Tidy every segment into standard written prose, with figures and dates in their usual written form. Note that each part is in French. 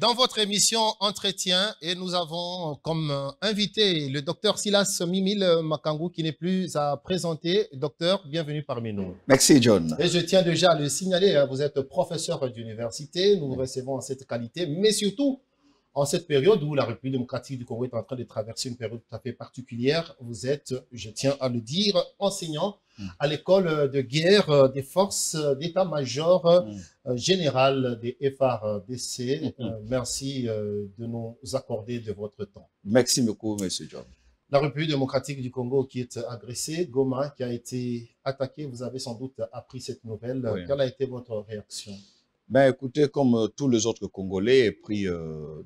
dans votre émission Entretien et nous avons comme invité le docteur Silas Mimile Makangou qui n'est plus à présenter. Docteur, bienvenue parmi nous. Merci John. Et je tiens déjà à le signaler, vous êtes professeur d'université, nous vous recevons en cette qualité, mais surtout en cette période où la République démocratique du Congo est en train de traverser une période tout à fait particulière. Vous êtes, je tiens à le dire, enseignant à l'école de guerre des forces d'état-major général des FARDC. Merci de nous accorder de votre temps. Merci beaucoup, monsieur John. La République démocratique du Congo qui est agressée, Goma qui a été attaqué, vous avez sans doute appris cette nouvelle. Oui. Quelle a été votre réaction? Ben, écoutez, comme tous les autres Congolais, pris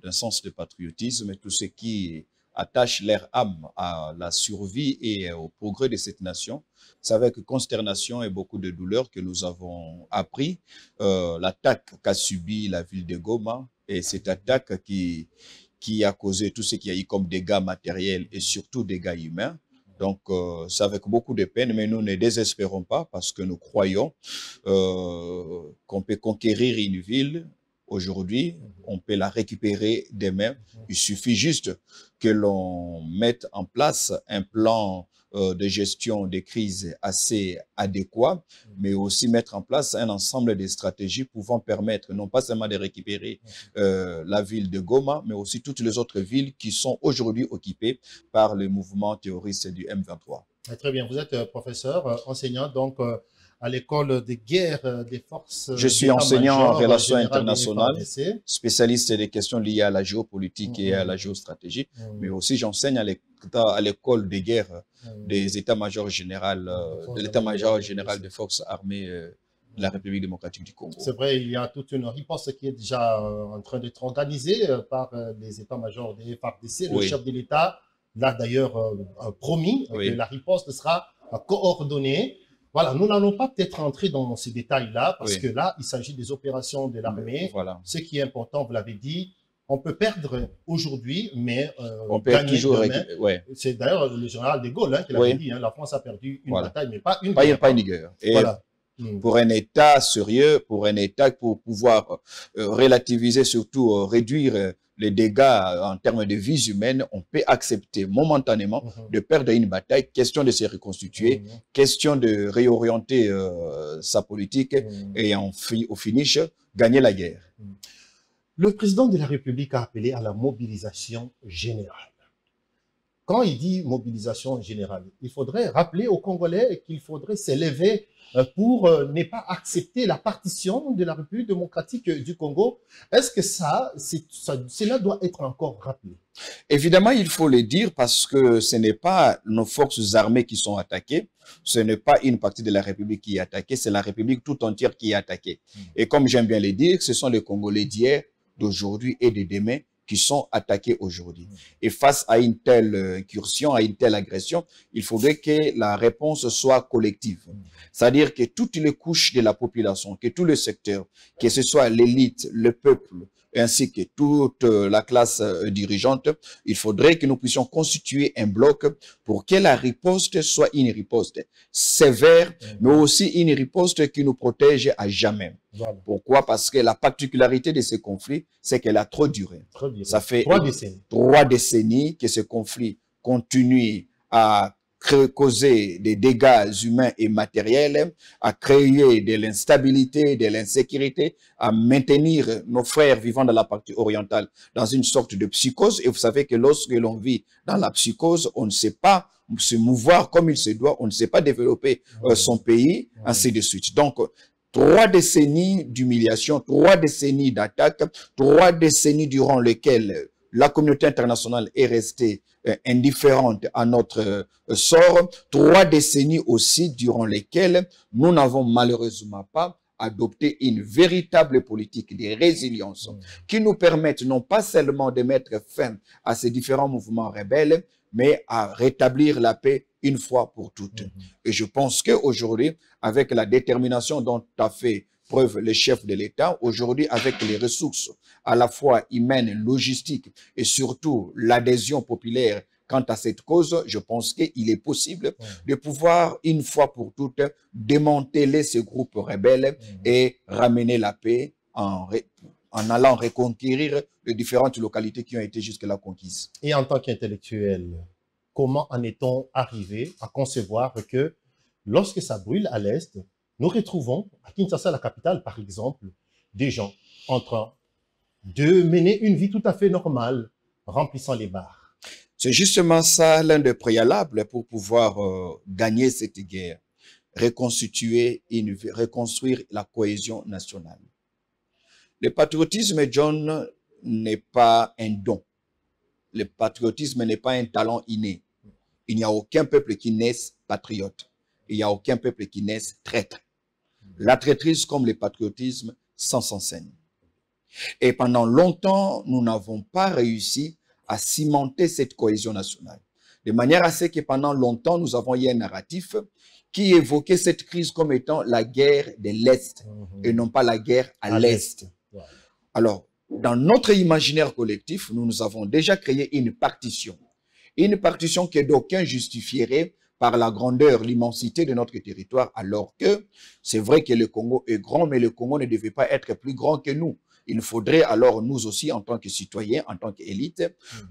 d'un sens de patriotisme et tous ceux qui attachent leur âme à la survie et au progrès de cette nation, c'est avec consternation et beaucoup de douleur que nous avons appris l'attaque qu'a subie la ville de Goma, et cette attaque qui a causé tout ce qu'il y a eu comme dégâts matériels et surtout dégâts humains. Donc, c'est avec beaucoup de peine, mais nous ne désespérons pas parce que nous croyons qu'on peut conquérir une ville aujourd'hui, on peut la récupérer demain. Il suffit juste que l'on mette en place un plan de gestion des crises assez adéquat, mais aussi mettre en place un ensemble de stratégies pouvant permettre non pas seulement de récupérer la ville de Goma, mais aussi toutes les autres villes qui sont aujourd'hui occupées par le mouvement terroriste du M23. Très bien, vous êtes professeur, enseignant donc à l'école de guerre des forces. Je suis enseignant en relations internationales, spécialiste des questions liées à la géopolitique et à la géostratégie, mais aussi j'enseigne à l'école de guerre des états-majors généraux, de l'état-major général des forces armées de la République démocratique du Congo. C'est vrai, il y a toute une riposte qui est déjà en train d'être organisée par les états-majors des FARDC. Le chef de l'État l'a d'ailleurs promis que la riposte sera coordonnée. Voilà, nous n'allons pas peut-être entrer dans ces détails-là, parce que là, il s'agit des opérations de l'armée. Voilà. Ce qui est important, vous l'avez dit, on peut perdre aujourd'hui, mais on peut toujours demain. C'est d'ailleurs le général de Gaulle qui l'avait dit, la France a perdu une bataille, mais pas une guerre. Pas une guerre. Et pour un État sérieux, pour un État, pour pouvoir relativiser, surtout réduire les dégâts en termes de vies humaines, on peut accepter momentanément de perdre une bataille, question de se reconstituer, question de réorienter sa politique et au finish, gagner la guerre. Le président de la République a appelé à la mobilisation générale. Quand il dit mobilisation générale, il faudrait rappeler aux Congolais qu'il faudrait s'élever pour ne pas accepter la partition de la République démocratique du Congo. Est-ce que cela doit être encore rappelé? Évidemment, il faut le dire parce que ce n'est pas nos forces armées qui sont attaquées, ce n'est pas une partie de la République qui est attaquée, c'est la République tout entière qui est attaquée. Et comme j'aime bien le dire, ce sont les Congolais d'hier, d'aujourd'hui et de demain qui sont attaqués aujourd'hui. Et face à une telle incursion, à une telle agression, il faudrait que la réponse soit collective. C'est-à-dire que toutes les couches de la population, que tous les secteurs, que ce soit l'élite, le peuple, ainsi que toute la classe dirigeante, il faudrait que nous puissions constituer un bloc pour que la riposte soit une riposte sévère, mais aussi une riposte qui nous protège à jamais. Voilà. Pourquoi? Parce que la particularité de ce conflit, c'est qu'elle a trop duré. Ça fait 3 décennies que ce conflit continue à causer des dégâts humains et matériels, à créer de l'instabilité, de l'insécurité, à maintenir nos frères vivant dans la partie orientale dans une sorte de psychose. Et vous savez que lorsque l'on vit dans la psychose, on ne sait pas se mouvoir comme il se doit, on ne sait pas développer son pays, ainsi de suite. Donc, 3 décennies d'humiliation, 3 décennies d'attaques, 3 décennies durant lesquelles la communauté internationale est restée indifférente à notre sort, 3 décennies aussi durant lesquelles nous n'avons malheureusement pas adopté une véritable politique de résilience qui nous permette non pas seulement de mettre fin à ces différents mouvements rebelles, mais à rétablir la paix une fois pour toutes. Et je pense qu'aujourd'hui, avec la détermination dont a fait preuve le chef de l'État, aujourd'hui avec les ressources à la fois humaines, logistiques et surtout l'adhésion populaire quant à cette cause, je pense qu'il est possible de pouvoir une fois pour toutes démanteler ces groupes rebelles et ramener la paix en allant reconquérir les différentes localités qui ont été jusque-là conquises. Et en tant qu'intellectuel, comment en est-on arrivé à concevoir que lorsque ça brûle à l'Est, nous retrouvons à Kinshasa, la capitale par exemple, des gens en train de mener une vie tout à fait normale, remplissant les bars? C'est justement ça l'un des préalables pour pouvoir gagner cette guerre, reconstruire la cohésion nationale. Le patriotisme, John, n'est pas un don. Le patriotisme n'est pas un talent inné. Il n'y a aucun peuple qui naisse patriote. Il n'y a aucun peuple qui naisse traître. La traîtrise comme le patriotisme s'enseigne. Et pendant longtemps, nous n'avons pas réussi à cimenter cette cohésion nationale. De manière à ce que pendant longtemps, nous avons eu un narratif qui évoquait cette crise comme étant la guerre de l'Est et non pas la guerre à l'Est. Alors, dans notre imaginaire collectif, nous avons déjà créé une partition que d'aucuns justifieraient par la grandeur, l'immensité de notre territoire, alors que c'est vrai que le Congo est grand, mais le Congo ne devait pas être plus grand que nous. Il faudrait alors, nous aussi, en tant que citoyens, en tant qu'élite,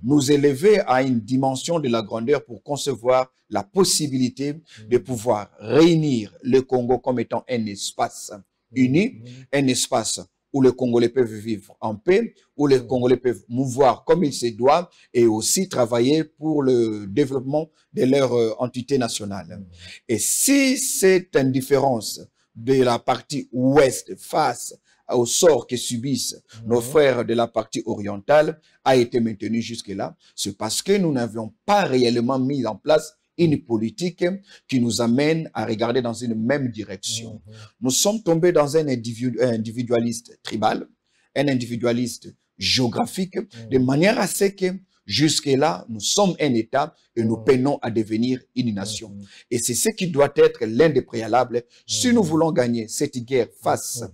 nous élever à une dimension de la grandeur pour concevoir la possibilité de pouvoir réunir le Congo comme étant un espace uni, un espace où les Congolais peuvent vivre en paix, où les Congolais peuvent mouvoir comme il se doit et aussi travailler pour le développement de leur entité nationale. Et si cette indifférence de la partie ouest face au sort que subissent nos frères de la partie orientale a été maintenue jusque-là, c'est parce que nous n'avions pas réellement mis en place une politique qui nous amène à regarder dans une même direction. Nous sommes tombés dans un individualiste tribal, un individualiste géographique, de manière à ce que jusque-là, nous sommes un État et nous peinons à devenir une nation. Et c'est ce qui doit être l'un des préalables si nous voulons gagner cette guerre face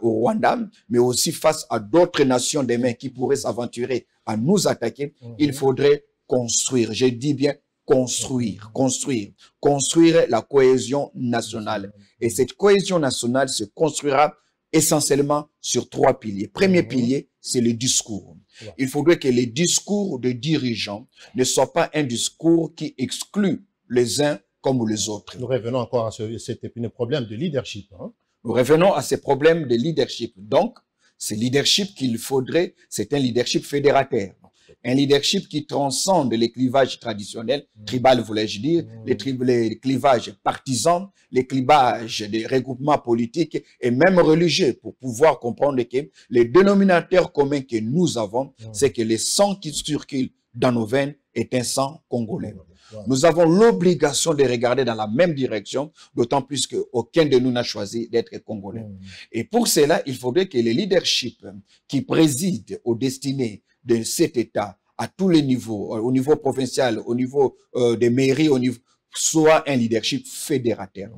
au Rwanda, mais aussi face à d'autres nations demain qui pourraient s'aventurer à nous attaquer. Il faudrait construire, je dis bien construire la cohésion nationale. Et cette cohésion nationale se construira essentiellement sur 3 piliers. Premier pilier, c'est le discours. Il faudrait que les discours de dirigeants ne soient pas un discours qui exclut les uns comme les autres. Nous revenons encore à cet problème de leadership. Nous revenons à ces problèmes de leadership. Donc, ce leadership qu'il faudrait, c'est un leadership fédérateur. Un leadership qui transcende les clivages traditionnels, tribal voulais-je dire, les clivages partisans, les clivages des regroupements politiques et même religieux, pour pouvoir comprendre que les dénominateurs communs que nous avons, c'est que le sang qui circule dans nos veines est un sang congolais. Nous avons l'obligation de regarder dans la même direction, d'autant plus qu'aucun de nous n'a choisi d'être congolais. Et pour cela, il faudrait que les leaderships qui président aux destinées de cet État, à tous les niveaux, au niveau provincial, au niveau des mairies, au niveau, soit un leadership fédérateur.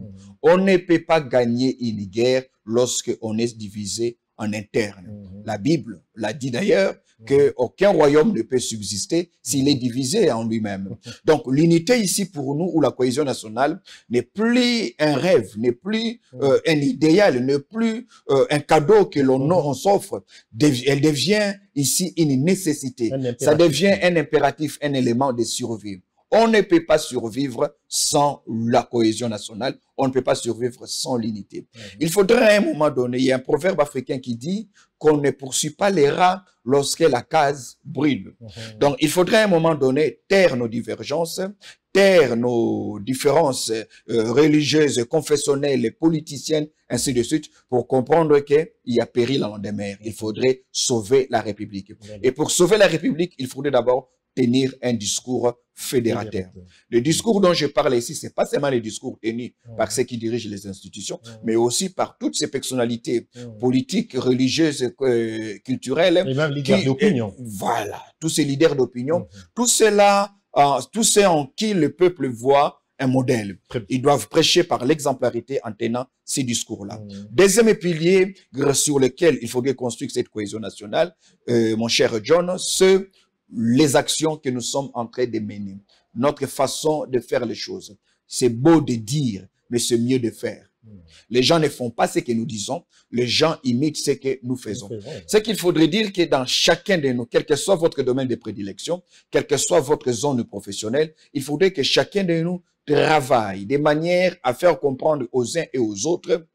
On ne peut pas gagner une guerre lorsqu'on est divisé en interne. La Bible l'a dit d'ailleurs, qu'aucun royaume ne peut subsister s'il est divisé en lui-même. Donc l'unité ici pour nous, ou la cohésion nationale, n'est plus un rêve, n'est plus un idéal, n'est plus un cadeau que l'on s'offre. Elle devient ici une nécessité. Ça devient un impératif, un élément de survie. On ne peut pas survivre sans la cohésion nationale. On ne peut pas survivre sans l'unité. Il faudrait à un moment donné, il y a un proverbe africain qui dit qu'on ne poursuit pas les rats lorsque la case brûle. Donc, il faudrait à un moment donné taire nos divergences, taire nos différences religieuses, confessionnelles, politiciennes, ainsi de suite, pour comprendre qu'il y a péril en des mers. Il faudrait sauver la République. Et pour sauver la République, il faudrait d'abord tenir un discours fédérateur. Le discours dont je parle ici, c'est pas seulement le discours tenu par ceux qui dirigent les institutions, mais aussi par toutes ces personnalités politiques, religieuses, culturelles. Et même leaders d'opinion. Voilà, tous ces leaders d'opinion, tout cela, tous ceux en qui le peuple voit un modèle. Ils doivent prêcher par l'exemplarité en tenant ces discours-là. Deuxième pilier sur lequel il faudrait construire cette cohésion nationale, mon cher John, c'est les actions que nous sommes en train de mener, notre façon de faire les choses. C'est beau de dire, mais c'est mieux de faire. Les gens ne font pas ce que nous disons, les gens imitent ce que nous faisons. Ce qu'il faudrait dire que dans chacun de nous, quel que soit votre domaine de prédilection, quelle que soit votre zone professionnelle, il faudrait que chacun de nous travaille de manière à faire comprendre aux uns et aux autres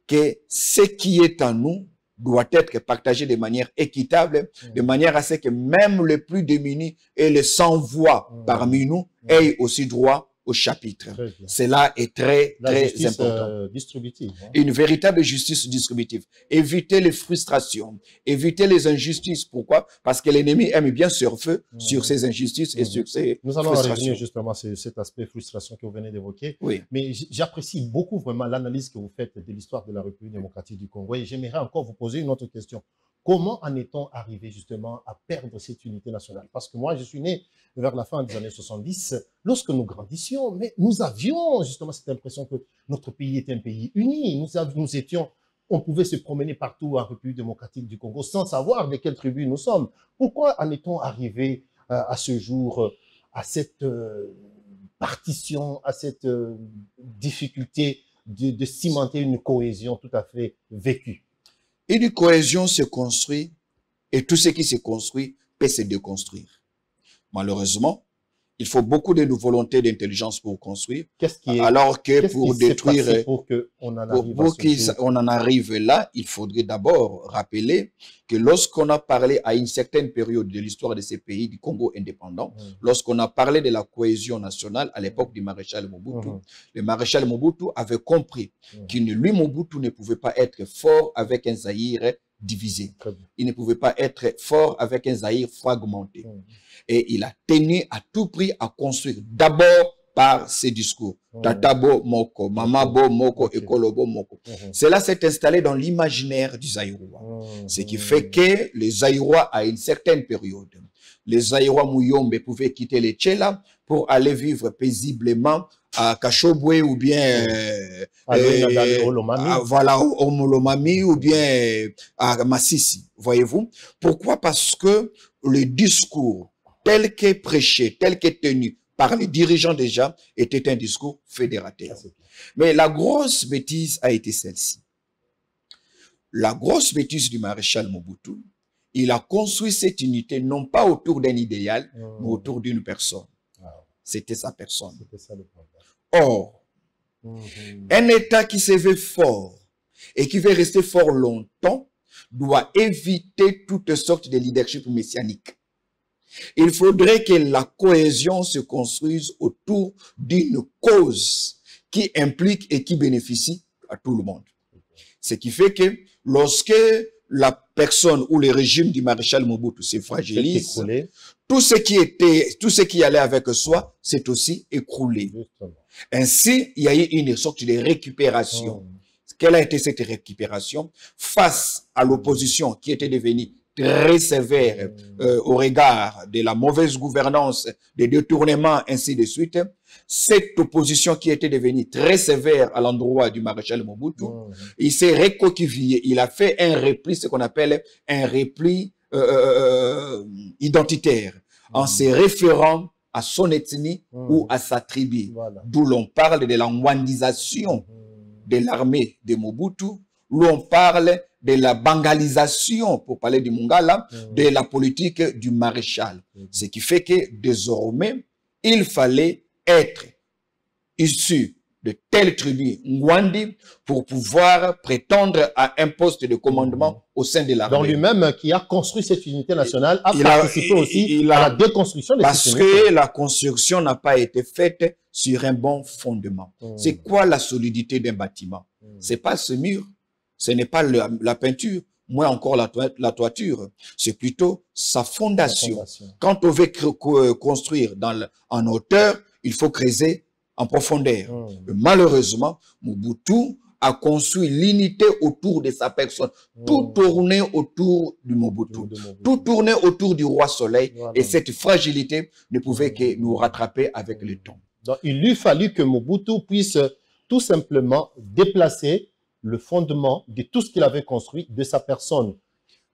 que ce qui est en nous doit être partagé de manière équitable, de manière à ce que même les plus démunis et les sans-voix parmi nous aient aussi droit au chapitre. Cela est très important. Distributive. Une véritable justice distributive. Éviter les frustrations, éviter les injustices. Pourquoi? Parce que l'ennemi aime bien surfer sur ces injustices et sur ces Nous allons revenir justement sur cet aspect frustration que vous venez d'évoquer. Oui. Mais j'apprécie beaucoup vraiment l'analyse que vous faites de l'histoire de la République démocratique du Congo. Et j'aimerais encore vous poser une autre question. Comment en est-on arrivé justement à perdre cette unité nationale? Parce que moi, je suis né vers la fin des années 70, lorsque nous grandissions, mais nous avions justement cette impression que notre pays était un pays uni. Nous étions, on pouvait se promener partout en République démocratique du Congo sans savoir de quelle tribu nous sommes. Pourquoi en est-on arrivé à ce jour à cette partition, à cette difficulté de cimenter une cohésion tout à fait vécue? Une cohésion se construit et tout ce qui se construit peut se déconstruire. Malheureusement, il faut beaucoup de volonté d'intelligence pour construire, alors que pour détruire, pour qu'on en arrive là, il faudrait d'abord rappeler que lorsqu'on a parlé à une certaine période de l'histoire de ces pays du Congo indépendant, lorsqu'on a parlé de la cohésion nationale à l'époque du maréchal Mobutu, le maréchal Mobutu avait compris qu'il lui, Mobutu, ne pouvait pas être fort avec un Zaïre divisé. Il ne pouvait pas être fort avec un Zaïre fragmenté. Et il a tenu à tout prix à construire d'abord par ses discours. Tatabo Moko, Mamabo Moko et Kolobo Moko. Cela s'est installé dans l'imaginaire du Zaïrois. Ce qui fait que les Zaïrois, à une certaine période, les Zaïrois Mouyombe pouvaient quitter les Tchéla pour aller vivre paisiblement à Kachobwe ou bien voilà, au Molomami ou bien à Massissi. Voyez-vous? Pourquoi? Parce que le discours tel qu'est prêché, tel qu'est tenu par les dirigeants déjà, était un discours fédérateur. Mais la grosse bêtise a été celle-ci. La grosse bêtise du maréchal Mobutu, il a construit cette unité non pas autour d'un idéal, mais autour d'une personne. C'était sa personne. Or, un État qui se veut fort et qui veut rester fort longtemps doit éviter toutes sortes de leadership messianique. Il faudrait que la cohésion se construise autour d'une cause qui implique et qui bénéficie à tout le monde. Ce qui fait que lorsque la personne ou le régime du maréchal Mobutu se fragilise, tout ce qui allait avec soi, c'est aussi écroulé. Ainsi, il y a eu une sorte de récupération. Quelle a été cette récupération face à l'opposition qui était devenue très sévère au regard de la mauvaise gouvernance, des détournements, ainsi de suite. Cette opposition qui était devenue très sévère à l'endroit du maréchal Mobutu, il s'est recoquillé, il a fait un repli, ce qu'on appelle un repli identitaire, en se référant à son ethnie ou à sa tribu, d'où l'on parle de la mwandisation de l'armée de Mobutu, où on parle de la bangalisation, pour parler du Mongala, de la politique du maréchal. Ce qui fait que désormais, il fallait être issu de telle tribu Ngwandi pour pouvoir prétendre à un poste de commandement au sein de l'armée. Donc lui-même qui a construit cette unité nationale a participé aussi à la déconstruction de cette unité. Parce que la construction n'a pas été faite sur un bon fondement. C'est quoi la solidité d'un bâtiment? C'est pas ce mur, ce n'est pas la peinture, moins encore la toiture. C'est plutôt sa fondation. Quand on veut construire en hauteur, il faut creuser en profondeur. Malheureusement, Mobutu a construit l'unité autour de sa personne. Tout tournait autour du Mobutu. Tout tournait autour du roi soleil. Et cette fragilité ne pouvait que nous rattraper avec le temps. Donc, il lui fallut que Mobutu puisse tout simplement déplacer le fondement de tout ce qu'il avait construit de sa personne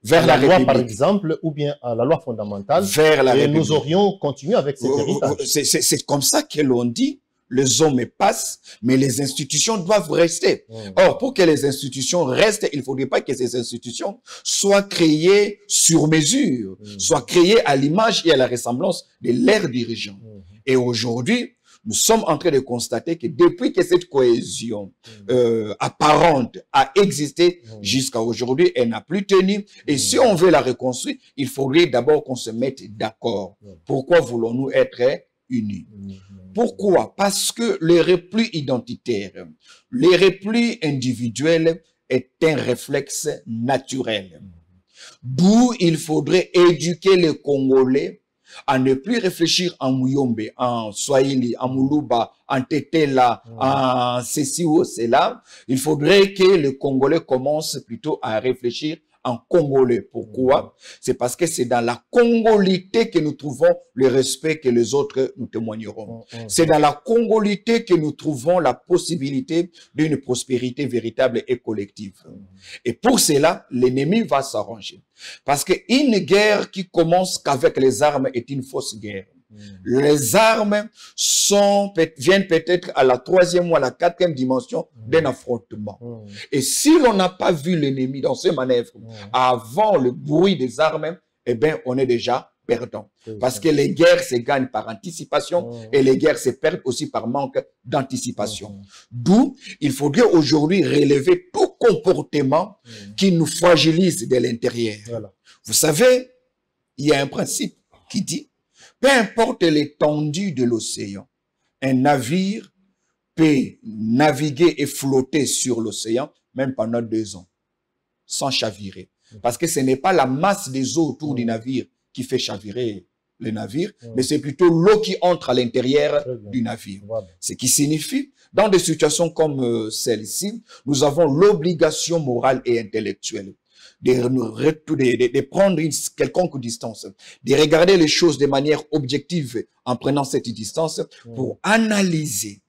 vers la loi, par exemple, ou bien à la loi fondamentale. Vers la République. Et nous aurions continué avec cet héritage. C'est comme ça que l'on dit les hommes passent, mais les institutions doivent rester. Or, pour que les institutions restent, il ne faudrait pas que ces institutions soient créées sur mesure, soient créées à l'image et à la ressemblance de leurs dirigeants. Et aujourd'hui, nous sommes en train de constater que depuis que cette cohésion apparente a existé jusqu'à aujourd'hui, elle n'a plus tenu. Et si on veut la reconstruire, il faudrait d'abord qu'on se mette d'accord. Pourquoi voulons-nous être unis? Pourquoi? Parce que le repli identitaire, le repli individuel est un réflexe naturel. D'où il faudrait éduquer les Congolais à ne plus réfléchir en Muyombe, en Swahili, en Muluba, en Tetela, en ceci ou cela. Il faudrait que les Congolais commencent plutôt à réfléchir en congolais. Pourquoi? C'est parce que c'est dans la congolité que nous trouvons le respect que les autres nous témoigneront. C'est dans la congolité que nous trouvons la possibilité d'une prospérité véritable et collective. Et pour cela, l'ennemi va s'arranger. Parce qu'une guerre qui commence qu'avec les armes est une fausse guerre. Les armes viennent peut-être à la 3e ou à la 4e dimension d'un affrontement. Et si l'on n'a pas vu l'ennemi dans ses manœuvres avant le bruit des armes, eh bien, on est déjà perdant. Parce que les guerres se gagnent par anticipation et les guerres se perdent aussi par manque d'anticipation. D'où il faudrait aujourd'hui relever tout comportement qui nous fragilise de l'intérieur. Vous savez, il y a un principe qui dit peu importe l'étendue de l'océan, un navire peut naviguer et flotter sur l'océan, même pendant 2 ans, sans chavirer. Parce que ce n'est pas la masse des eaux autour du navire qui fait chavirer le navire, mais c'est plutôt l'eau qui entre à l'intérieur du navire. Ce qui signifie, dans des situations comme celle-ci, nous avons l'obligation morale et intellectuelle de prendre une quelconque distance, de regarder les choses de manière objective en prenant cette distance pour analyser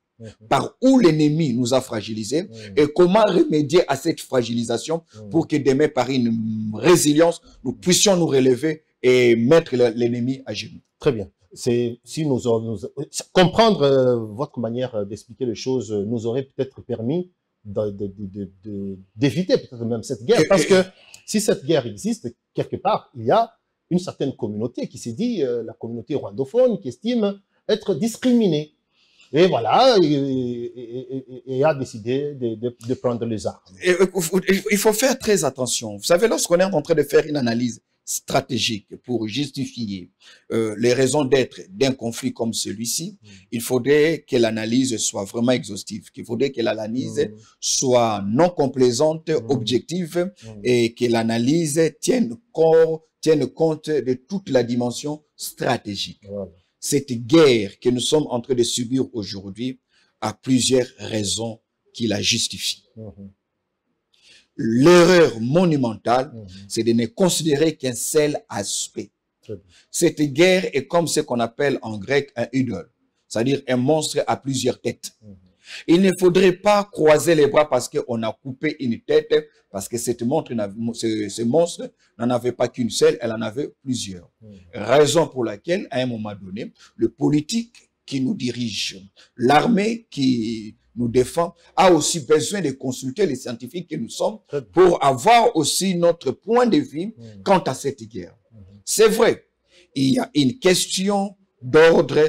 par où l'ennemi nous a fragilisés et comment remédier à cette fragilisation pour que demain, par une résilience, nous puissions nous relever et mettre l'ennemi à genoux. Très bien. Si comprendre votre manière d'expliquer les choses nous aurait peut-être permis d'éviter peut-être même cette guerre. Parce que si cette guerre existe, quelque part, il y a une certaine communauté qui s'est dit, la communauté rwandophone, qui estime être discriminée. Et voilà, et a décidé de prendre les armes. Il faut faire très attention. Vous savez, lorsqu'on est en train de faire une analyse stratégique pour justifier les raisons d'être d'un conflit comme celui-ci, il faudrait que l'analyse soit vraiment exhaustive, qu'il faudrait que l'analyse soit non complaisante, objective, et que l'analyse tienne compte de toute la dimension stratégique. Cette guerre que nous sommes en train de subir aujourd'hui a plusieurs raisons qui la justifient. L'erreur monumentale, c'est de ne considérer qu'un seul aspect. Cette guerre est comme ce qu'on appelle en grec un idole, c'est-à-dire un monstre à plusieurs têtes. Il ne faudrait pas croiser les bras parce qu'on a coupé une tête, parce que ce monstre n'en avait pas qu'une seule, elle en avait plusieurs. Raison pour laquelle, à un moment donné, le politique qui nous dirige, l'armée qui nous défend, a aussi besoin de consulter les scientifiques que nous sommes pour avoir aussi notre point de vue quant à cette guerre. C'est vrai, il y a une question d'ordre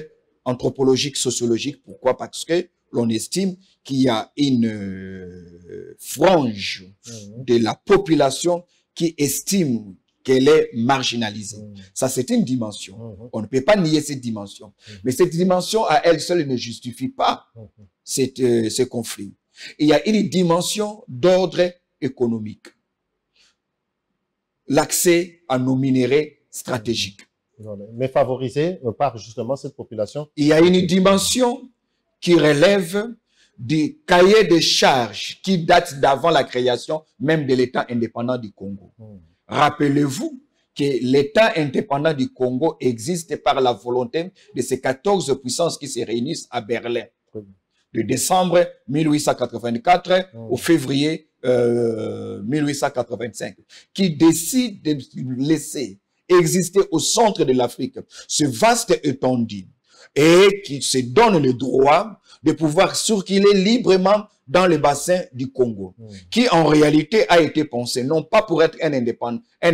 anthropologique, sociologique. Pourquoi? Parce que l'on estime qu'il y a une frange de la population qui estime qu'elle est marginalisée. Ça, c'est une dimension. On ne peut pas nier cette dimension. Mais cette dimension, à elle seule, ne justifie pas ce conflit. Il y a une dimension d'ordre économique. L'accès à nos minéraux stratégiques. Mais favoriser par justement cette population. Il y a une dimension qui relève du cahier de charges qui date d'avant la création même de l'État indépendant du Congo. Rappelez-vous que l'État indépendant du Congo existe par la volonté de ces 14 puissances qui se réunissent à Berlin. De décembre 1884 au février 1885, qui décident de laisser exister au centre de l'Afrique ce vaste étendue et qui se donne le droit de pouvoir circuler librement dans le bassin du Congo, qui en réalité a été pensé non pas pour être un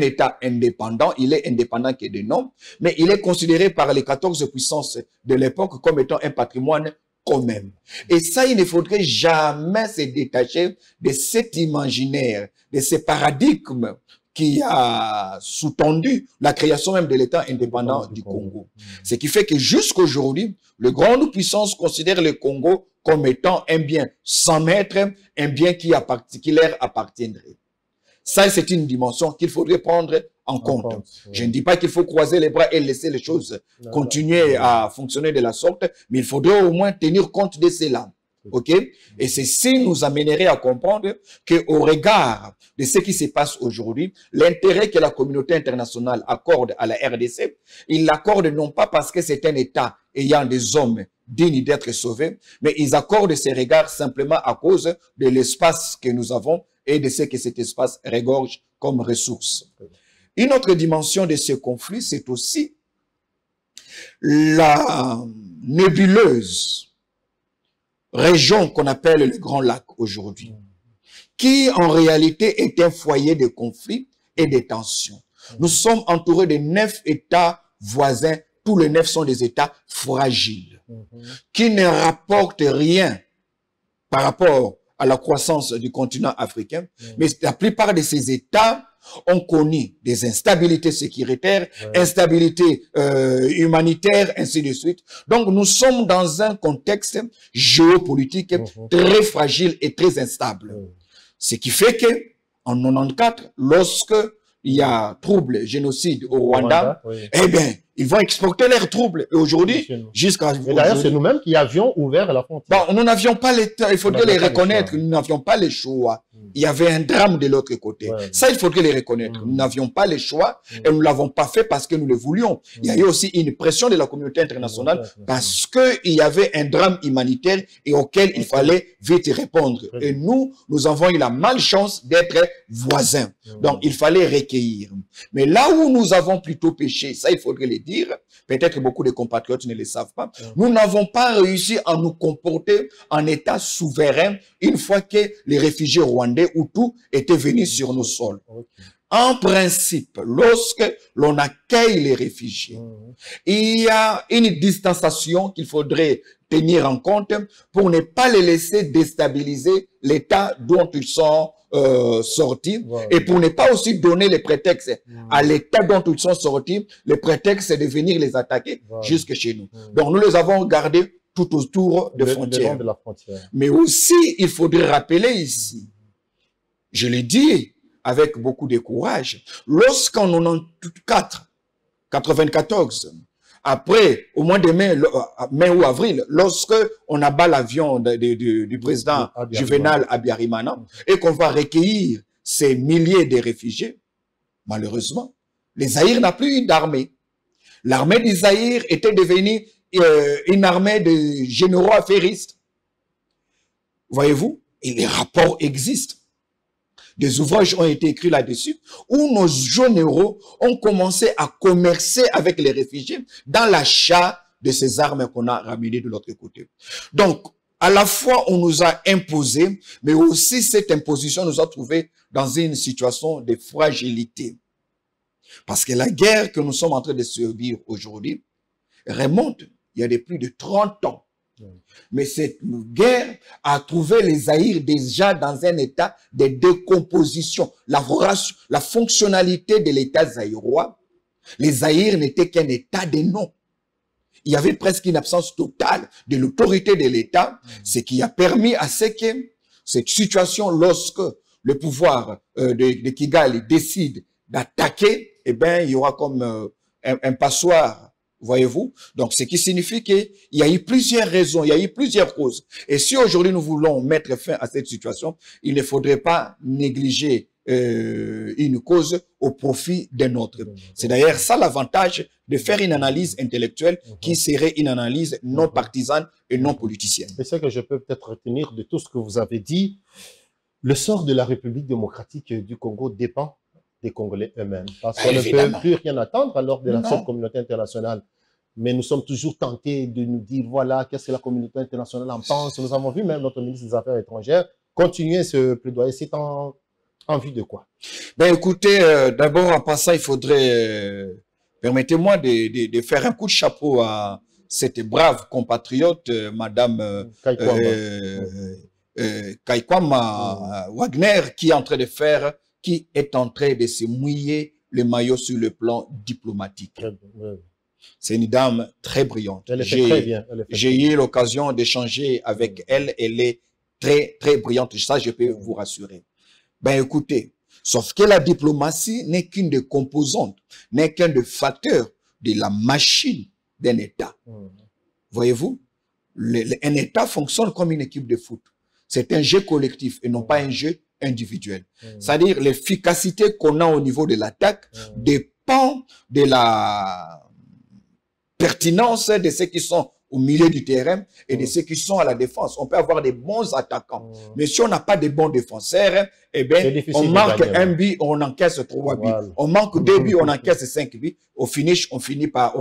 État indépendant, il est indépendant que de nom, mais il est considéré par les 14 puissances de l'époque comme étant un patrimoine commun. Et ça, il ne faudrait jamais se détacher de cet imaginaire, de ce paradigme qui a sous-tendu la création même de l'État indépendant du Congo. Ce qui fait que jusqu'aujourd'hui, les grandes puissances considèrent le Congo comme étant un bien sans maître, un bien qui leur appartiendrait. Ça, c'est une dimension qu'il faudrait prendre en compte. Je ne dis pas qu'il faut croiser les bras et laisser les choses continuer à fonctionner de la sorte, mais il faudrait au moins tenir compte de cela. OK? Et ceci nous amènerait à comprendre qu'au regard de ce qui se passe aujourd'hui, l'intérêt que la communauté internationale accorde à la RDC, il l'accorde non pas parce que c'est un État ayant des hommes dignes d'être sauvés, mais ils accordent ces regards simplement à cause de l'espace que nous avons et de ce que cet espace regorge comme ressources. Une autre dimension de ce conflit, c'est aussi la nébuleuse région qu'on appelle le Grand Lac aujourd'hui, qui en réalité est un foyer de conflits et de tensions. Nous sommes entourés de 9 États voisins, tous les 9 sont des États fragiles, qui ne rapportent rien par rapport à la croissance du continent africain, mais la plupart de ces États ont connu des instabilités sécuritaires, instabilités humanitaires, ainsi de suite. Donc, nous sommes dans un contexte géopolitique très fragile et très instable. Ce qui fait que, en 94, lorsque il y a trouble, génocide au Rwanda, eh bien, ils vont exporter leurs troubles. Et aujourd'hui, jusqu'à... Et d'ailleurs, c'est nous-mêmes qui avions ouvert la frontière. Bon, nous n'avions pas les... Il faudrait les reconnaître. Nous n'avions pas les choix. Il y avait un drame de l'autre côté. Ça, il faudrait les reconnaître. Nous n'avions pas les choix et nous ne l'avons pas fait parce que nous le voulions. Il y a eu aussi une pression de la communauté internationale parce qu'il y avait un drame humanitaire et auquel il fallait vite répondre. Et nous avons eu la malchance d'être voisins. Donc, il fallait recueillir. Mais là où nous avons plutôt péché, ça, il faudrait le dire, peut-être que beaucoup de compatriotes ne le savent pas, nous n'avons pas réussi à nous comporter en état souverain une fois que les réfugiés rwandais Hutus étaient venus sur nos sols. En principe, lorsque l'on accueille les réfugiés, il y a une distanciation qu'il faudrait tenir en compte pour ne pas les laisser déstabiliser l'état dont ils sont sortis et pour ne pas aussi donner les prétextes à l'état dont ils sont sortis, le prétexte de venir les attaquer jusque chez nous. Donc, nous les avons gardés tout autour de frontières. Mais aussi, il faudrait rappeler ici, je l'ai dit avec beaucoup de courage, lorsqu'en 94, après, au mois de mai ou avril, lorsque on abat l'avion du président Juvenal Abiyarimana et qu'on va recueillir ces milliers de réfugiés, malheureusement, le Zaïre n'a plus eu d'armée. L'armée du Zaïre était devenue une armée de généraux affairistes. Voyez-vous, et les rapports existent. Des ouvrages ont été écrits là-dessus, où nos généraux ont commencé à commercer avec les réfugiés dans l'achat de ces armes qu'on a ramenées de l'autre côté. Donc, à la fois, on nous a imposé, mais aussi cette imposition nous a trouvés dans une situation de fragilité. Parce que la guerre que nous sommes en train de subir aujourd'hui remonte il y a de plus de 30 ans. Mais cette guerre a trouvé les Zaïre déjà dans un état de décomposition. La fonctionnalité de l'état zaïrois, les Zaïre n'étaient qu'un état de nom. Il y avait presque une absence totale de l'autorité de l'état, ce qui a permis à ce que cette situation, lorsque le pouvoir de Kigali décide d'attaquer, eh bien, il y aura comme un passoire. Voyez-vous? Donc, ce qui signifie qu'il y a eu plusieurs raisons, il y a eu plusieurs causes. Et si aujourd'hui nous voulons mettre fin à cette situation, il ne faudrait pas négliger une cause au profit d'un autre. C'est d'ailleurs ça l'avantage de faire une analyse intellectuelle qui serait une analyse non partisane et non politicienne. C'est ce que je peux peut-être retenir de tout ce que vous avez dit. Le sort de la République démocratique du Congo dépend des Congolais eux-mêmes. Parce qu'on ne peut plus rien attendre alors de la seule communauté internationale. Mais nous sommes toujours tentés de nous dire, voilà, qu'est-ce que la communauté internationale en pense. Nous avons vu même notre ministre des Affaires étrangères continuer ce plaidoyer. C'est en vue de quoi? Ben écoutez, d'abord en passant, il faudrait, permettez-moi de faire un coup de chapeau à cette brave compatriote, Madame Kaikwama Wagner, qui est en train de se mouiller le maillot sur le plan diplomatique. C'est une dame très brillante. J'ai eu l'occasion d'échanger avec elle. Elle est très, très brillante. Ça, je peux vous rassurer. Ben écoutez, sauf que la diplomatie n'est qu'une des composantes, n'est qu'un des facteurs de la machine d'un État. Voyez-vous, un État fonctionne comme une équipe de foot. C'est un jeu collectif et non pas un jeu individuel. C'est-à-dire l'efficacité qu'on a au niveau de l'attaque dépend de la pertinence de ceux qui sont au milieu du terrain et de ceux qui sont à la défense. On peut avoir des bons attaquants, mais si on n'a pas de bons défenseurs, eh bien, on manque un but, on encaisse 3 buts. On manque 2 buts, on encaisse 5 buts. Au finish, on finit par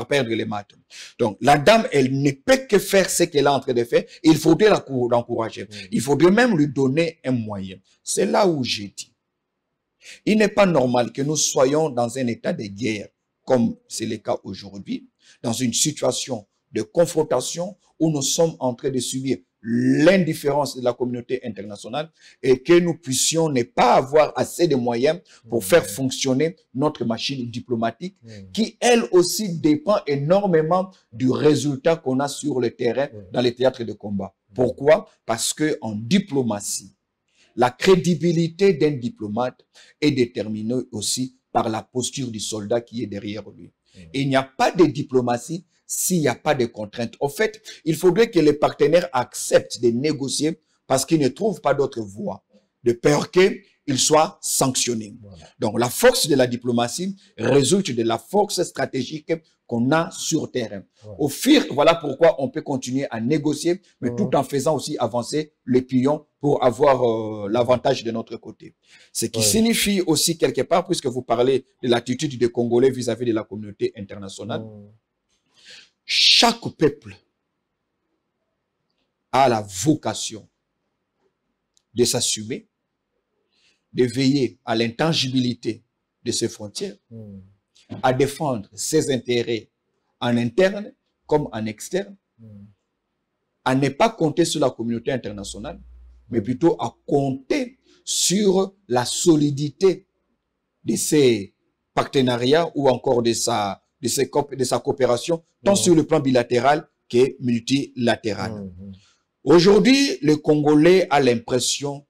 perdre les matchs. Donc, la dame, elle ne peut que faire ce qu'elle est en train de faire. Il faudrait l'encourager. Il faudrait même lui donner un moyen. C'est là où j'ai dit. Il n'est pas normal que nous soyons dans un état de guerre, comme c'est le cas aujourd'hui, dans une situation de confrontation où nous sommes en train de subir l'indifférence de la communauté internationale et que nous puissions ne pas avoir assez de moyens pour faire fonctionner notre machine diplomatique qui, elle aussi, dépend énormément du résultat qu'on a sur le terrain dans les théâtres de combat. Pourquoi? Parce que en diplomatie, la crédibilité d'un diplomate est déterminée aussi par la posture du soldat qui est derrière lui. Et il n'y a pas de diplomatie s'il n'y a pas de contraintes. En fait, il faudrait que les partenaires acceptent de négocier parce qu'ils ne trouvent pas d'autre voie, de peur qu'ils soient sanctionnés. Voilà. Donc, la force de la diplomatie résulte de la force stratégique qu'on a sur terrain. Voilà pourquoi on peut continuer à négocier, mais tout en faisant aussi avancer les pions pour avoir l'avantage de notre côté. Ce qui signifie aussi quelque part, puisque vous parlez de l'attitude des Congolais vis-à-vis de la communauté internationale, chaque peuple a la vocation de s'assumer, de veiller à l'intangibilité de ses frontières, à défendre ses intérêts en interne comme en externe, à ne pas compter sur la communauté internationale, mais plutôt à compter sur la solidité de ses partenariats ou encore de sa coopération, tant sur le plan bilatéral que multilatéral. Aujourd'hui, le Congolais a l'impression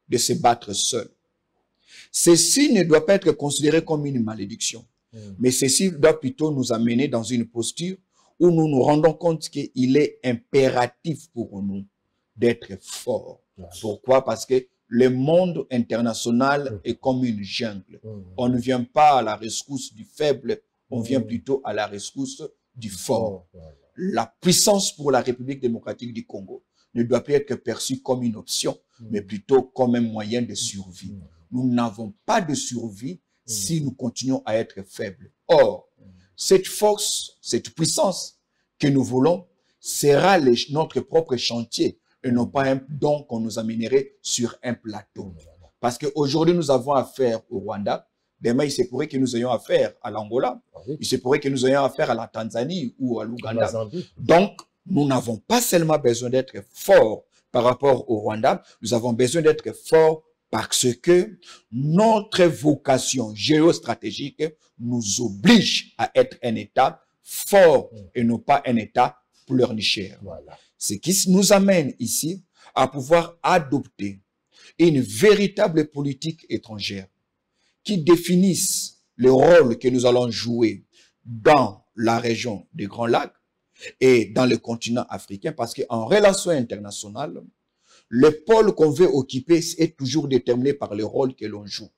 de se battre seul. Ceci ne doit pas être considéré comme une malédiction, mais ceci doit plutôt nous amener dans une posture où nous nous rendons compte qu'il est impératif pour nous d'être forts. Pourquoi? Parce que le monde international est comme une jungle. On ne vient pas à la rescousse du faible, on vient plutôt à la rescousse du fort. La puissance pour la République démocratique du Congo ne doit pas être perçue comme une option, mais plutôt comme un moyen de survie. Nous n'avons pas de survie si nous continuons à être faibles. Or, cette force, cette puissance que nous voulons sera notre propre chantier et non pas un don qu'on nous amènerait sur un plateau. Parce qu'aujourd'hui, nous avons affaire au Rwanda. Demain, il se pourrait que nous ayons affaire à l'Angola. Il se pourrait que nous ayons affaire à la Tanzanie ou à l'Ouganda. Donc, nous n'avons pas seulement besoin d'être forts par rapport au Rwanda, nous avons besoin d'être forts parce que notre vocation géostratégique nous oblige à être un État fort et non pas un État pleurnicheur. Ce qui nous amène ici à pouvoir adopter une véritable politique étrangère qui définisse le rôle que nous allons jouer dans la région des Grands Lacs et dans le continent africain, parce qu'en relation internationale, le pôle qu'on veut occuper est toujours déterminé par le rôle que l'on joue.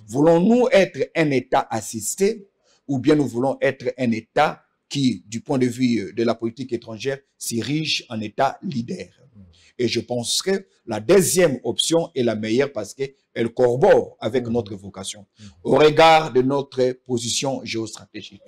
Voulons-nous être un État assisté ou bien nous voulons être un État qui, du point de vue de la politique étrangère, s'érige en État leader? Et je pense que la deuxième option est la meilleure parce qu'elle corrobore avec notre vocation. Au regard de notre position géostratégique,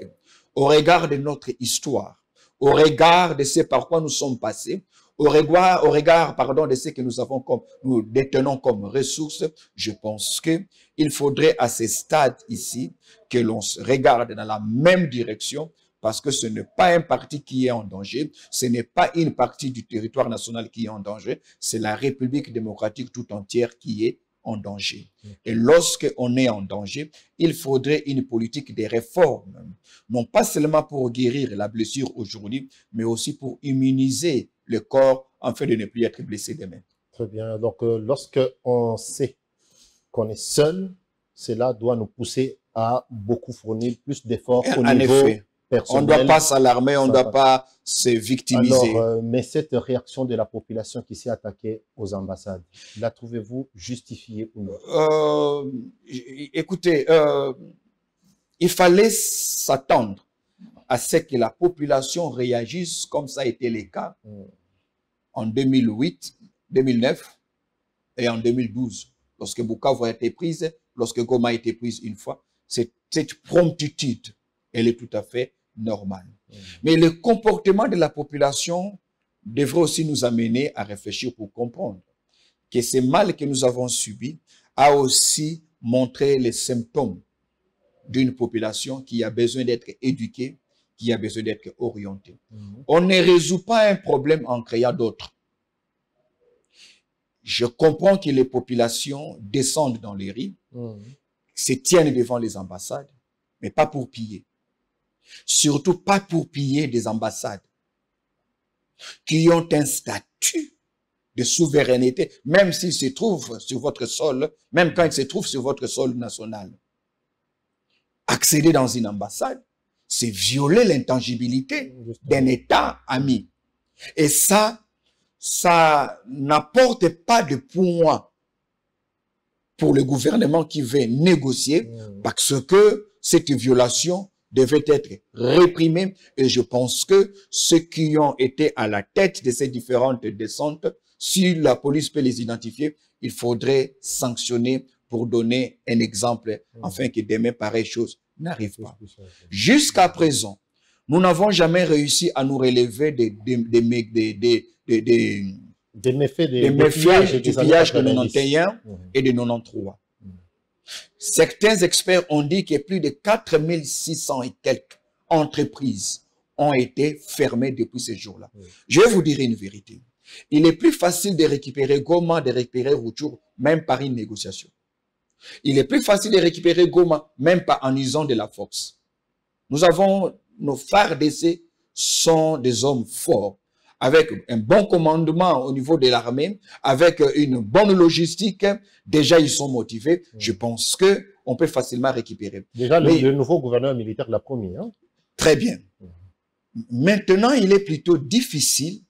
au regard de notre histoire, au regard de ce par quoi nous sommes passés, au regard, pardon, de ce que nous détenons comme ressources, je pense qu'il faudrait à ce stade ici que l'on se regarde dans la même direction, parce que ce n'est pas un parti qui est en danger, ce n'est pas une partie du territoire national qui est en danger, c'est la République démocratique tout entière qui est en danger. Et lorsqu'on est en danger, il faudrait une politique de réforme, non pas seulement pour guérir la blessure aujourd'hui, mais aussi pour immuniser le corps afin de ne plus être blessé demain. Très bien. Donc, lorsqu'on sait qu'on est seul, cela doit nous pousser à beaucoup fournir plus d'efforts au niveau personnel. On ne doit pas s'alarmer, on ne doit pas se victimiser. Alors, mais cette réaction de la population qui s'est attaquée aux ambassades, la trouvez-vous justifiée ou non? Écoutez, il fallait s'attendre à ce que la population réagisse comme ça a été le cas en 2008, 2009 et en 2012. Lorsque Bukavu a été prise, lorsque Goma a été prise une fois, cette promptitude, elle est tout à fait normale. Mais le comportement de la population devrait aussi nous amener à réfléchir pour comprendre que ce mal que nous avons subi a aussi montré les symptômes d'une population qui a besoin d'être éduquée, qui a besoin d'être orientée. On ne résout pas un problème en créant d'autres. Je comprends que les populations descendent dans les rues, se tiennent devant les ambassades, mais pas pour piller. Surtout pas pour piller des ambassades qui ont un statut de souveraineté, même s'ils se trouvent sur votre sol, même quand ils se trouvent sur votre sol national. Accéder dans une ambassade, c'est violer l'intangibilité d'un État ami. Et ça n'apporte pas de poids pour le gouvernement qui veut négocier, parce que cette violation devait être réprimée. Et je pense que ceux qui ont été à la tête de ces différentes descentes, si la police peut les identifier, il faudrait sanctionner pour donner un exemple, afin que demain pareille chose n'arrive pas. Jusqu'à présent, nous n'avons jamais réussi à nous relever des méfaits du pillage de 91 et de 93. Certains experts ont dit que plus de 4600 et quelques entreprises ont été fermées depuis ce jour-là. Je vais vous dire une vérité. Il est plus facile de récupérer Goma, de récupérer Rutshuru, même par une négociation. Il est plus facile de récupérer Goma, même pas en usant de la force. Nous avons, nos FARDC sont des hommes forts, avec un bon commandement au niveau de l'armée, avec une bonne logistique. Déjà, ils sont motivés. Je pense qu'on peut facilement récupérer. Déjà, le nouveau gouverneur militaire l'a promis. Hein? Très bien. Maintenant, il est plutôt difficile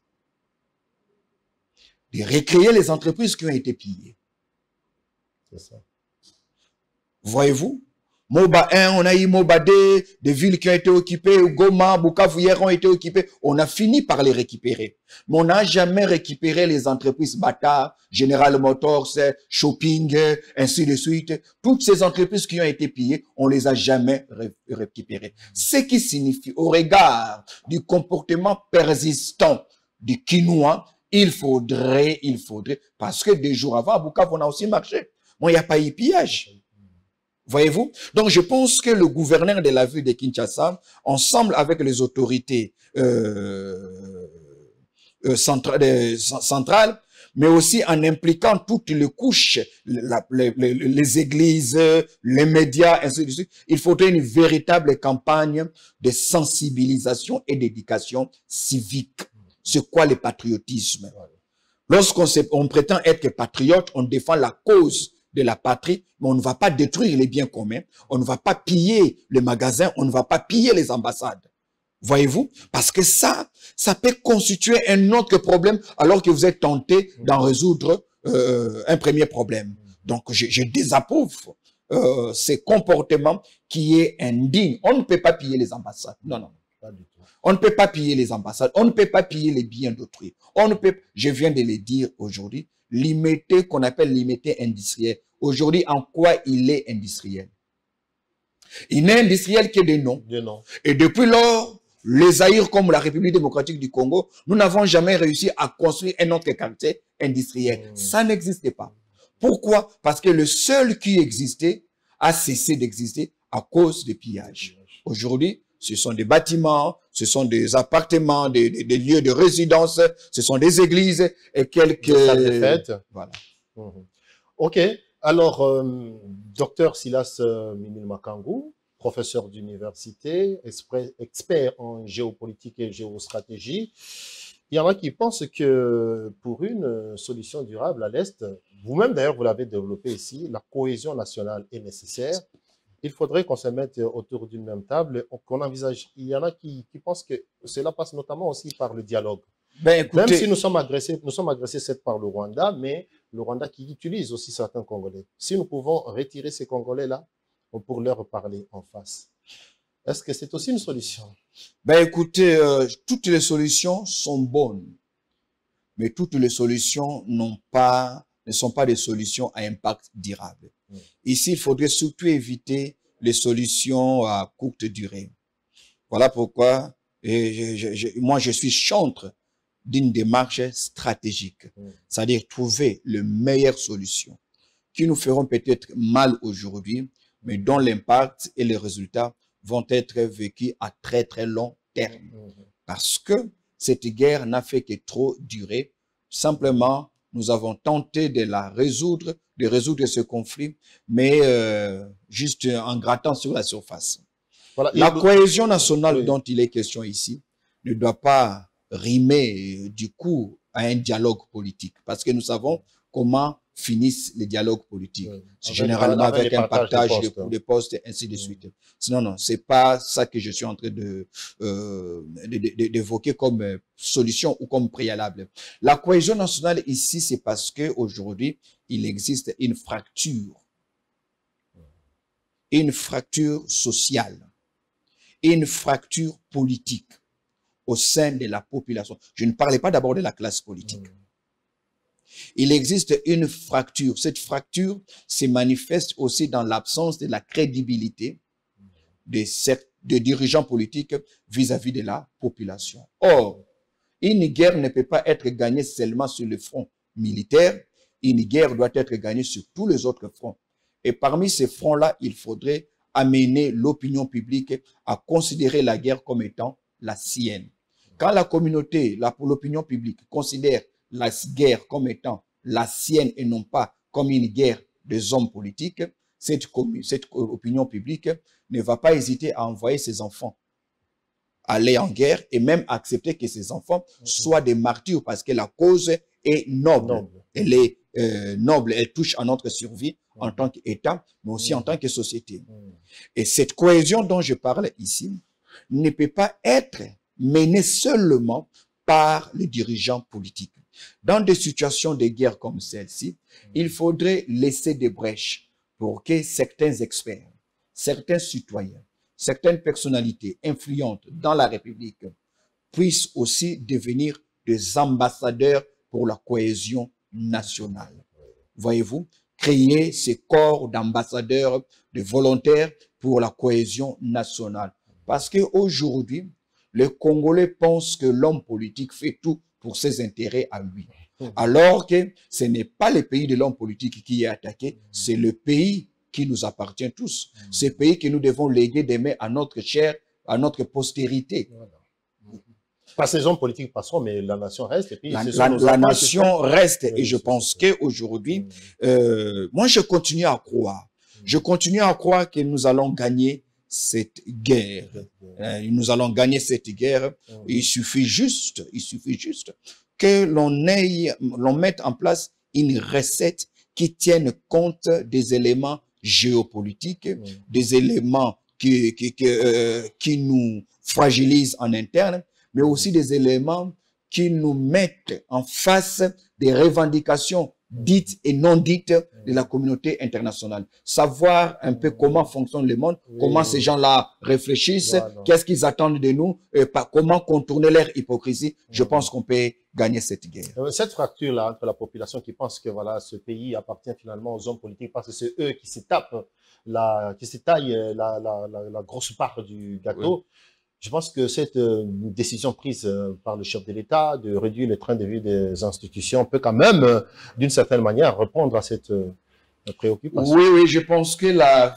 de recréer les entreprises qui ont été pillées. C'est ça. Voyez-vous, Moba 1, on a eu Moba 2, des villes qui ont été occupées, Goma, Bukavu hier ont été occupées. On a fini par les récupérer. Mais on n'a jamais récupéré les entreprises Bata, General Motors, Shopping, ainsi de suite. Toutes ces entreprises qui ont été pillées, on les a jamais récupérées. Ce qui signifie, au regard du comportement persistant du Quinois, il faudrait, parce que des jours avant, à Bukavu, on a aussi marché. Bon, il n'y a pas eu pillage. Voyez-vous? Donc, je pense que le gouverneur de la ville de Kinshasa, ensemble avec les autorités centrales, mais aussi en impliquant toutes les couches, les églises, les médias, ainsi de suite, il faudrait une véritable campagne de sensibilisation et d'éducation civique. C'est quoi le patriotisme? Lorsqu'on prétend être patriote, on défend la cause de la patrie, mais on ne va pas détruire les biens communs, on ne va pas piller les magasins, on ne va pas piller les ambassades. Voyez-vous? Parce que ça peut constituer un autre problème alors que vous êtes tenté d'en résoudre un premier problème. Donc, je désapprouve ces comportements qui est indigne. On ne peut pas piller les ambassades. Non, non. Pas du tout. On ne peut pas piller les ambassades. On ne peut pas piller les biens d'autrui. On ne peut, je viens de le dire aujourd'hui, limité, qu'on appelle limité industriel. Aujourd'hui, en quoi il est industriel? Il n'est industriel que des noms. Et depuis lors, les Zaïre comme la République démocratique du Congo, nous n'avons jamais réussi à construire un autre quartier industriel. Ça n'existait pas. Pourquoi? Parce que le seul qui existait a cessé d'exister à cause des pillages. Aujourd'hui, ce sont des bâtiments, ce sont des appartements, des lieux de résidence, ce sont des églises et quelques... Des salles de fête. Voilà. Ok. Alors, docteur Silas Mimile Makangu, professeur d'université, expert en géopolitique et géostratégie, il y en a qui pensent que pour une solution durable à l'Est, vous-même d'ailleurs vous l'avez développé ici, la cohésion nationale est nécessaire. Il faudrait qu'on se mette autour d'une même table, qu'on envisage. Il y en a qui pensent que cela passe notamment aussi par le dialogue. Ben, écoutez, même si nous sommes agressés certes par le Rwanda, mais le Rwanda qui utilise aussi certains Congolais. Si nous pouvons retirer ces Congolais-là, on pourrait leur parler en face. Est-ce que c'est aussi une solution? Ben écoutez, toutes les solutions sont bonnes, mais toutes les solutions ne sont pas des solutions à impact durable. Ici, il faudrait surtout éviter les solutions à courte durée. Voilà pourquoi moi je suis chantre d'une démarche stratégique, c'est-à-dire trouver les meilleures solutions qui nous feront peut-être mal aujourd'hui, mais dont l'impact et les résultats vont être vécus à très très long terme. Parce que cette guerre n'a fait que trop durer. Simplement, nous avons tenté de la résoudre, de résoudre ce conflit, mais juste en grattant sur la surface. Voilà. La cohésion nationale dont il est question ici ne doit pas rimer du coup à un dialogue politique, parce que nous savons comment finissent les dialogues politiques. Généralement avec un partage de postes, ainsi de suite. Sinon, non, c'est pas ça que je suis en train d'évoquer comme solution ou comme préalable. La cohésion nationale ici, c'est parce que aujourd'hui, il existe une fracture sociale, une fracture politique au sein de la population. Je ne parlais pas d'abord de la classe politique. Il existe une fracture. Cette fracture se manifeste aussi dans l'absence de la crédibilité des dirigeants politiques vis-à-vis de la population. Or, une guerre ne peut pas être gagnée seulement sur le front militaire. Une guerre doit être gagnée sur tous les autres fronts. Et parmi ces fronts-là, il faudrait amener l'opinion publique à considérer la guerre comme étant la sienne. Quand la communauté, l'opinion publique considère la guerre comme étant la sienne et non pas comme une guerre des hommes politiques, cette opinion publique ne va pas hésiter à envoyer ses enfants aller en guerre et même accepter que ses enfants soient des martyrs parce que la cause est noble. Elle est noble, elle touche à notre survie en tant qu'État, mais aussi en tant que société. Et cette cohésion dont je parle ici ne peut pas être menée seulement par les dirigeants politiques. Dans des situations de guerre comme celle-ci, il faudrait laisser des brèches pour que certains experts, certains citoyens, certaines personnalités influentes dans la République puissent aussi devenir des ambassadeurs pour la cohésion nationale. Voyez-vous, créer ces corps d'ambassadeurs, de volontaires pour la cohésion nationale. Parce qu'aujourd'hui, les Congolais pensent que l'homme politique fait tout pour ses intérêts à lui. Alors que ce n'est pas le pays de l'homme politique qui est attaqué, c'est le pays qui nous appartient tous. Ce pays que nous devons léguer demain à notre chair, à notre postérité. Pas ces hommes politiques passeront, mais la nation reste. Et puis la nation reste. Et je pense qu'aujourd'hui, moi je continue à croire. Je continue à croire que nous allons gagner cette guerre. Nous allons gagner cette guerre. Il suffit juste que l'on mette en place une recette qui tienne compte des éléments géopolitiques, des éléments qui nous fragilisent en interne, mais aussi des éléments qui nous mettent en face des revendications dites et non dites de la communauté internationale. Savoir un peu comment fonctionne le monde, comment ces gens-là réfléchissent, qu'est-ce qu'ils attendent de nous, comment contourner leur hypocrisie. Je pense qu'on peut gagner cette guerre. Cette fracture-là entre la population qui pense que voilà, ce pays appartient finalement aux hommes politiques parce que c'est eux qui se tapent, qui se taillent la grosse part du gâteau. Oui. Je pense que cette décision prise par le chef de l'État de réduire le train de vie des institutions peut quand même, d'une certaine manière, répondre à cette préoccupation. Oui, oui, je pense que là,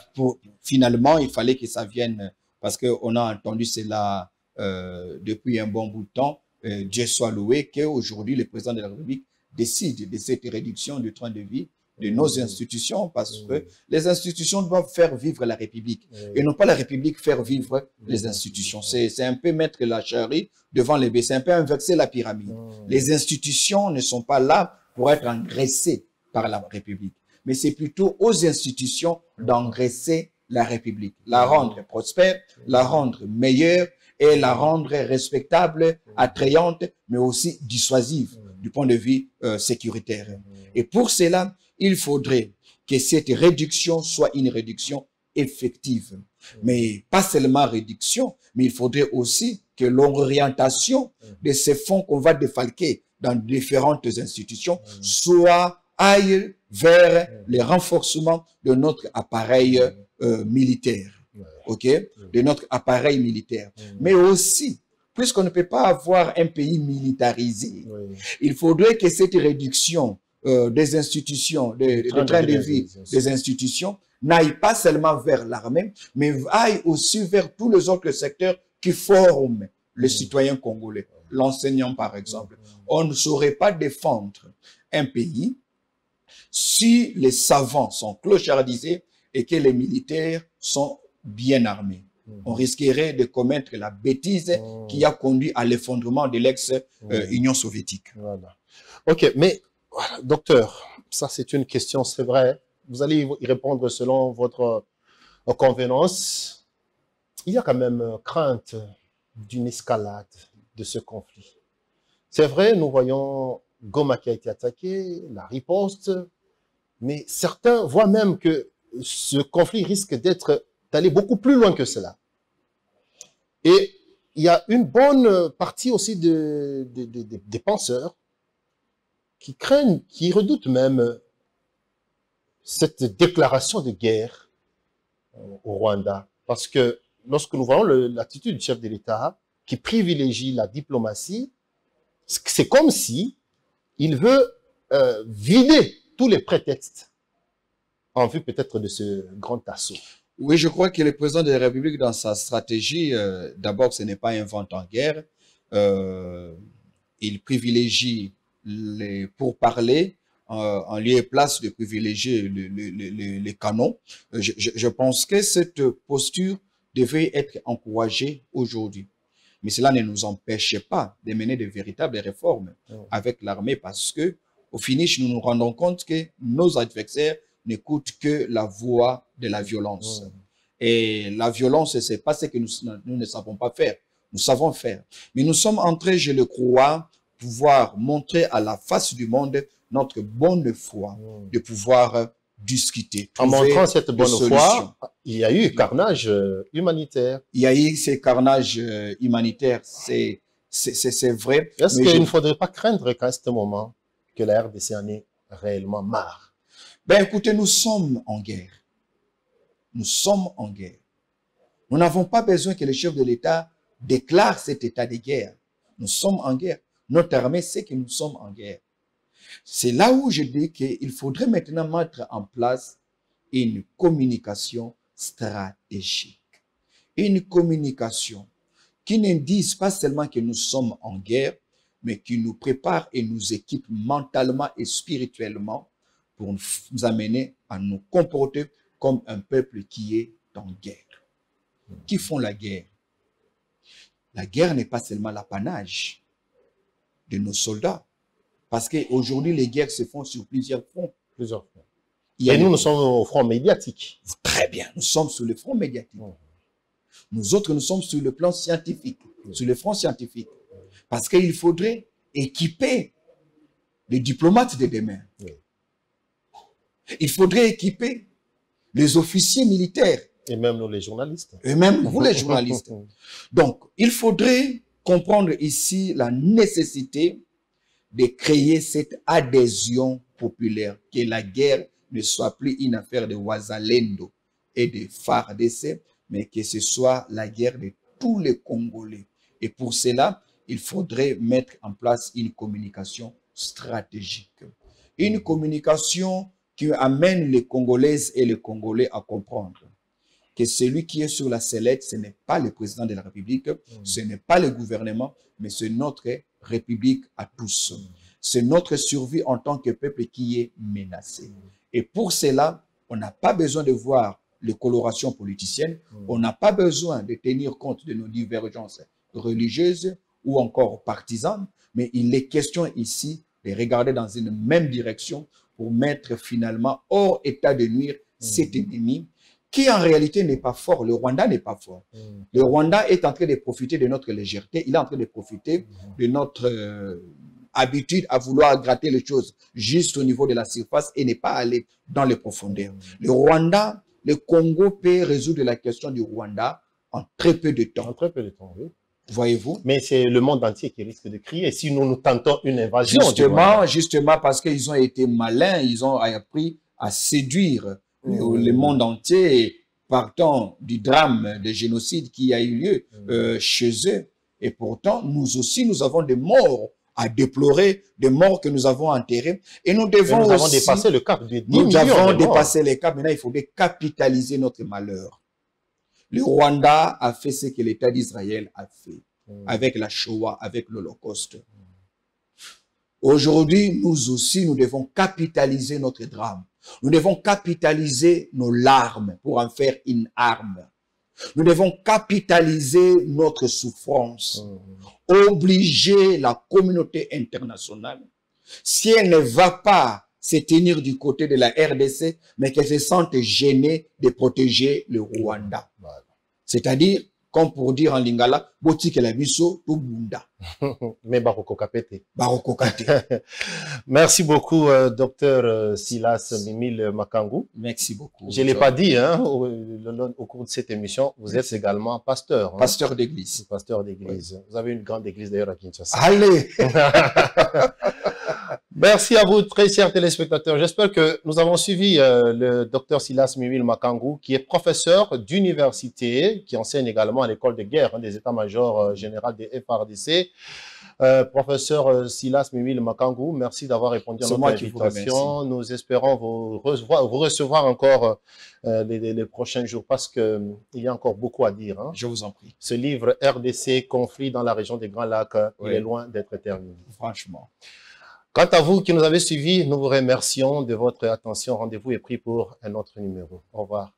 finalement, il fallait que ça vienne, parce qu'on a entendu cela depuis un bon bout de temps. Dieu soit loué qu'aujourd'hui, le président de la République décide de cette réduction du train de vie de nos institutions, parce que les institutions doivent faire vivre la République et non pas la République faire vivre les institutions. C'est un peu mettre la charrue devant les bœufs, c'est un peu inverser la pyramide. Les institutions ne sont pas là pour être engraissées par la République, mais c'est plutôt aux institutions d'engraisser la République, la rendre prospère, la rendre meilleure et la rendre respectable, attrayante, mais aussi dissuasive du point de vue sécuritaire. Et pour cela, il faudrait que cette réduction soit une réduction effective. Mais pas seulement réduction, mais il faudrait aussi que l'orientation de ces fonds qu'on va défalquer dans différentes institutions aille vers le renforcement de notre appareil militaire. OK? De notre appareil militaire. Mais aussi, puisqu'on ne peut pas avoir un pays militarisé, il faudrait que cette réduction des institutions, de train de vie des institutions, n'aille pas seulement vers l'armée, mais aille aussi vers tous les autres secteurs qui forment les citoyens congolais. L'enseignant, par exemple. On ne saurait pas défendre un pays si les savants sont clochardisés et que les militaires sont bien armés. On risquerait de commettre la bêtise qui a conduit à l'effondrement de l'ex-Union soviétique. Voilà. OK, mais voilà, docteur, ça c'est une question, c'est vrai. Vous allez y répondre selon votre convenance. Il y a quand même crainte d'une escalade de ce conflit. C'est vrai, nous voyons Goma qui a été attaqué, la riposte, mais certains voient même que ce conflit risque d'aller beaucoup plus loin que cela. Et il y a une bonne partie aussi des penseurs qui craignent, qui redoutent même cette déclaration de guerre au Rwanda. Parce que lorsque nous voyons l'attitude du chef de l'État qui privilégie la diplomatie, c'est comme si il veut vider tous les prétextes en vue peut-être de ce grand assaut. Oui, je crois que le président de la République, dans sa stratégie, d'abord, ce n'est pas un vent en guerre. Il privilégie les pourparlers en lieu et place de privilégier les canons. Je pense que cette posture devait être encouragée aujourd'hui. Mais cela ne nous empêche pas de mener de véritables réformes avec l'armée parce que, au finish, nous nous rendons compte que nos adversaires n'écoutent que la voix de la violence. Et la violence, c'est pas ce que nous ne savons pas faire. Nous savons faire. Mais nous sommes en train, je le crois, pouvoir montrer à la face du monde notre bonne foi, de pouvoir discuter. En montrant cette bonne foi, il y a eu carnage humanitaire. Il y a eu ces carnages humanitaires, c'est vrai. Est-ce qu'il ne faudrait pas craindre qu'à ce moment, que la RDC en ait réellement marre? Ben écoutez, nous sommes en guerre. Nous sommes en guerre. Nous n'avons pas besoin que le chef de l'État déclare cet état de guerre. Nous sommes en guerre. Notre armée sait que nous sommes en guerre. C'est là où je dis qu'il faudrait maintenant mettre en place une communication stratégique. Une communication qui ne dise pas seulement que nous sommes en guerre, mais qui nous prépare et nous équipe mentalement et spirituellement pour nous amener à nous comporter comme un peuple qui est en guerre. Qui font la guerre? La guerre n'est pas seulement l'apanage de nos soldats. Parce qu'aujourd'hui, les guerres se font sur plusieurs fronts. Et nous sommes au front médiatique. Très bien, nous sommes sur le front médiatique. Nous autres, nous sommes sur le plan scientifique, sur le front scientifique. Parce qu'il faudrait équiper les diplomates de demain. Il faudrait équiper les officiers militaires. Et même nous, les journalistes. Et même vous, les journalistes. Donc, il faudrait comprendre ici la nécessité de créer cette adhésion populaire, que la guerre ne soit plus une affaire de Ouazalendo et de FARDC, mais que ce soit la guerre de tous les Congolais. Et pour cela, il faudrait mettre en place une communication stratégique. Une communication qui amène les Congolaises et les Congolais à comprendre que celui qui est sur la sellette, ce n'est pas le président de la République, ce n'est pas le gouvernement, mais c'est notre République à tous. C'est notre survie en tant que peuple qui est menacé. Et pour cela, on n'a pas besoin de voir les colorations politiciennes, on n'a pas besoin de tenir compte de nos divergences religieuses ou encore partisanes, mais il est question ici de regarder dans une même direction pour mettre finalement hors état de nuire cet ennemi qui en réalité n'est pas fort. Le Rwanda n'est pas fort. Le Rwanda est en train de profiter de notre légèreté, il est en train de profiter de notre habitude à vouloir gratter les choses juste au niveau de la surface et ne pas aller dans les profondeurs. Le Rwanda, le Congo peut résoudre la question du Rwanda en très peu de temps. En très peu de temps, oui. Voyez-vous? Mais c'est le monde entier qui risque de crier si nous tentons une invasion. Justement parce qu'ils ont été malins, ils ont appris à séduire le monde entier, partant du drame de génocide qui a eu lieu chez eux. Et pourtant, nous aussi, nous avons des morts à déplorer, des morts que nous avons enterrés. Et nous devons nous avons dépassé le cap de 10 millions. Nous avons dépassé le cap. Maintenant, il faudrait capitaliser notre malheur. Le Rwanda a fait ce que l'État d'Israël a fait avec la Shoah, avec l'Holocauste. Aujourd'hui, nous aussi, nous devons capitaliser notre drame. Nous devons capitaliser nos larmes pour en faire une arme. Nous devons capitaliser notre souffrance. Obliger la communauté internationale, si elle ne va pas se tenir du côté de la RDC, mais qu'elle se sente gênée de protéger le Rwanda. Voilà. C'est-à-dire, comme pour dire en lingala, boti ke la biso to bunda. Mais baroko kapete. Baroko kate. Merci beaucoup, docteur Silas Mimile Makangu. Merci beaucoup. Je ne l'ai pas dit hein, au cours de cette émission, vous êtes également pasteur. Hein? Pasteur d'église. Pasteur d'église. Oui. Vous avez une grande église d'ailleurs à Kinshasa. Allez. Merci à vous, très chers téléspectateurs. J'espère que nous avons suivi le docteur Silas Mimile Makangu, qui est professeur d'université, qui enseigne également à l'école de guerre hein, des états-majors généraux des FARDC. Professeur Silas Mimile Makangu, merci d'avoir répondu à notre invitation. Nous espérons vous recevoir encore les prochains jours parce qu'il y a encore beaucoup à dire. Hein. Je vous en prie. Ce livre RDC, conflit dans la région des Grands Lacs, il est loin d'être terminé. Franchement. Quant à vous qui nous avez suivis, nous vous remercions de votre attention. Rendez-vous est pris pour un autre numéro. Au revoir.